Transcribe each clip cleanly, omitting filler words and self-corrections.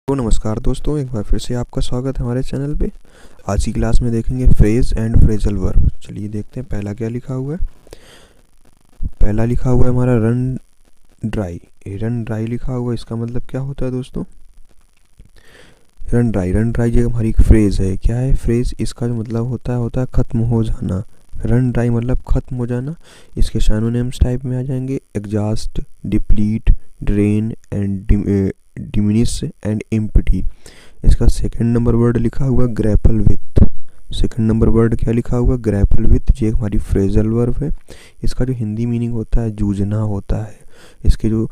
तो नमस्कार दोस्तों, एक बार फिर से आपका स्वागत है हमारे चैनल पे। आज की क्लास में देखेंगे फ्रेज एंड फ्रेजल वर्ब। चलिए देखते हैं पहला क्या लिखा हुआ है। पहला लिखा हुआ है हमारा रन ड्राई। रन ड्राई लिखा हुआ है, इसका मतलब क्या होता है दोस्तों? रन ड्राई ये हमारी एक फ्रेज है। क्या है फ्रेज? इसका जो मतलब होता है ख़त्म हो जाना। रन ड्राई मतलब ख़त्म हो जाना। इसके सिनोनिम्स टाइप में आ जाएंगे exhaust, deplete, drain and diminish and empty. इसका सेकंड नंबर वर्ड लिखा हुआ grapple with. Second number word क्या लिखा हुआ? Grapple with. ये हमारी फ्रेजल वर्ब है। इसका जो हिंदी मीनिंग होता है जूझना होता है। इसके जो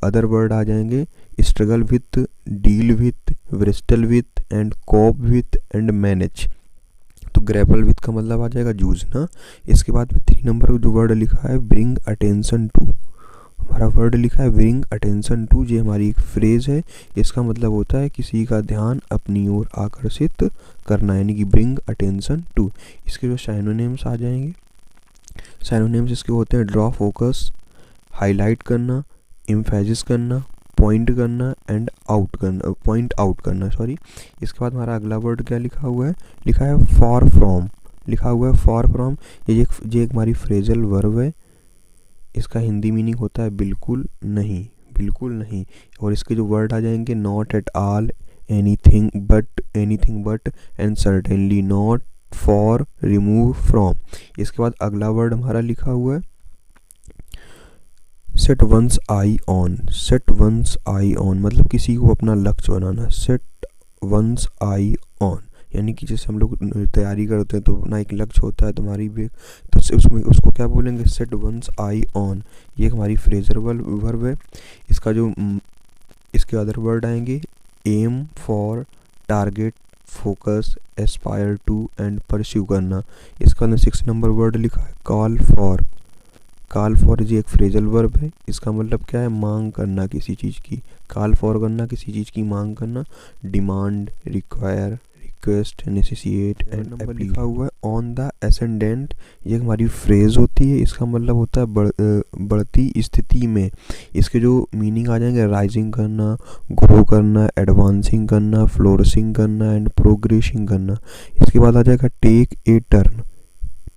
अदर वर्ड आ जाएंगे struggle with, deal with, bristle with and cope with and manage. तो ग्रैपल विथ का मतलब आ जाएगा जूझना। इसके बाद में 3 नंबर जो वर्ड लिखा है ब्रिंग अटेंशन टू। हमारा वर्ड लिखा है ब्रिंग अटेंशन टू। ये हमारी एक फ्रेज है। इसका मतलब होता है किसी का ध्यान अपनी ओर आकर्षित करना, यानी कि ब्रिंग अटेंशन टू। इसके जो सिनोनिम्स आ जाएंगे, सिनोनिम्स इसके होते हैं ड्रॉ फोकस, हाईलाइट करना, एम्फेसिस करना, पॉइंट करना एंड आउट करना, पॉइंट आउट करना सॉरी। इसके बाद हमारा अगला वर्ड क्या लिखा हुआ है? लिखा है फॉर फ्रॉम। लिखा हुआ है फॉर फ्रॉम। ये एक हमारी फ्रेजल वर्ब है। इसका हिंदी मीनिंग होता है बिल्कुल नहीं, बिल्कुल नहीं। और इसके जो वर्ड आ जाएंगे not at all, anything but and certainly not, for, remove, from. इसके बाद अगला वर्ड हमारा लिखा हुआ है set one's eye on. Set one's eye on मतलब किसी को अपना लक्ष्य बनाना। सेट वंस आई ऑन यानी कि जैसे हम लोग तैयारी करते हैं तो अपना एक लक्ष्य होता है तुम्हारी भी, तो उसमें उसको क्या बोलेंगे? Set one's eye on. ये हमारी फ्रेजल वर्ब है। इसका जो इसके अदर वर्ड आएंगे aim, for, target, focus, aspire to and pursue करना। इसका 6 नंबर वर्ड लिखा है कॉल फॉर। कॉल फॉर ये एक फ्रेजल वर्ब है। इसका मतलब क्या है? मांग करना किसी चीज़ की। कॉल फॉर करना, किसी चीज़ की मांग करना। Demand, require, request, necessitate and number लिखा हुआ है ऑन द एसेंडेंट। ये हमारी फ्रेज होती है। इसका मतलब होता है बढ़ती स्थिति में। इसके जो मीनिंग आ जाएंगे राइजिंग करना, ग्रो करना, एडवांसिंग करना, फ्लोरिशिंग करना एंड प्रोग्रेसिंग करना। इसके बाद आ जाएगा take a turn.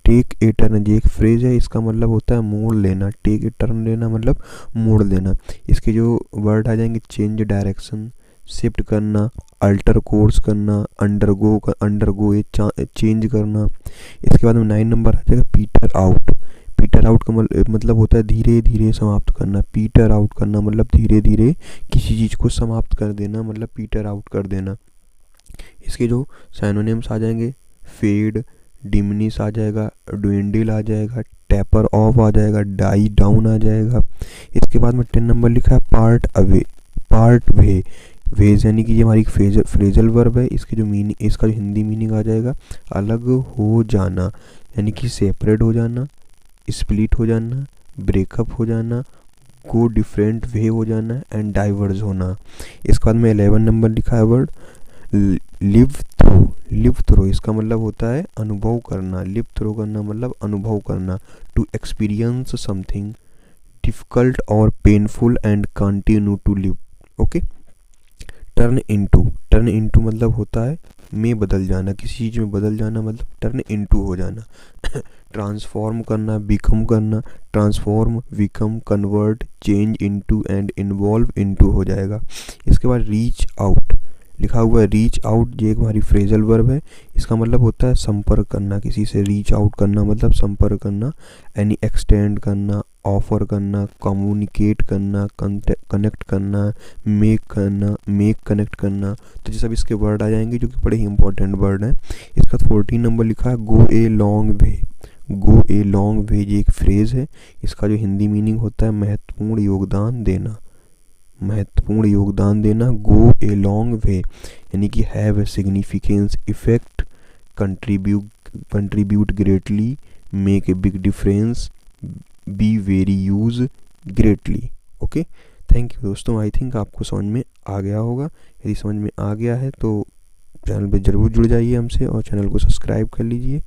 Take a turn ये एक फ्रेज है। इसका मतलब होता है मोड़ लेना। टेक ए टर्न लेना मतलब मोड़ लेना। इसके जो वर्ड आ जाएंगे चेंज डायरेक्शन, शिफ्ट करना, अल्टर कोर्स करना, अंडरगो ए चेंज करना। इसके बाद में 9 नंबर आ जाएगा पीटर आउट। पीटर आउट का मतलब होता है धीरे धीरे समाप्त करना। पीटर आउट करना मतलब धीरे धीरे किसी चीज़ को समाप्त कर देना, मतलब पीटर आउट कर देना। इसके जो सिनोनिम्स आ जाएंगे फेड, डिमिनिश आ जाएगा, ड्विंडल आ जाएगा, टैपर ऑफ आ जाएगा, डाई डाउन आ जाएगा। इसके बाद में 10 नंबर लिखा है पार्ट अवे। पार्ट वे, वेज यानी कि ये हमारी फ्रेजल वर्ब है। इसकी जो मीनिंग, इसका जो हिंदी मीनिंग आ जाएगा अलग हो जाना, यानी कि सेपरेट हो जाना, स्प्लिट हो जाना, ब्रेकअप हो जाना, गो डिफरेंट वे हो जाना एंड डाइवर्ज होना। इसके बाद में 11 नंबर लिखा है word live through. Live through इसका मतलब होता है अनुभव करना। लिव थ्रू करना मतलब अनुभव करना। टू एक्सपीरियंस समथिंग डिफिकल्ट और painful and continue to live. Okay. Turn into मतलब होता है में बदल जाना, किसी चीज़ में बदल जाना मतलब टर्न इनटू हो जाना। ट्रांसफॉर्म करना, बिकम करना। Transform, become, convert, change into and involve into हो जाएगा। इसके बाद रीच आउट लिखा हुआ है। रीच आउट ये एक हमारी फ्रेजल वर्ब है। इसका मतलब होता है संपर्क करना किसी से। रीच आउट करना मतलब संपर्क करना, यानी एक्सटेंड करना, ऑफर करना, कम्युनिकेट करना, कनेक्ट करना, मेक कनेक्ट करना। तो ये सब इसके वर्ड आ जाएंगे जो कि बड़े ही इंपॉर्टेंट वर्ड हैं। इसका 14 नंबर लिखा है गो a long way. Go a long way ये एक फ्रेज है। इसका जो हिंदी मीनिंग होता है महत्वपूर्ण योगदान देना। महत्वपूर्ण योगदान देना, गो ए लॉन्ग वे यानी कि have a significance, effect, contribute greatly, make a big difference, be very use greatly. Okay, thank you दोस्तों। आई थिंक आपको समझ में आ गया होगा। यदि समझ में आ गया है तो चैनल पे ज़रूर जुड़ जाइए हमसे और चैनल को सब्सक्राइब कर लीजिए।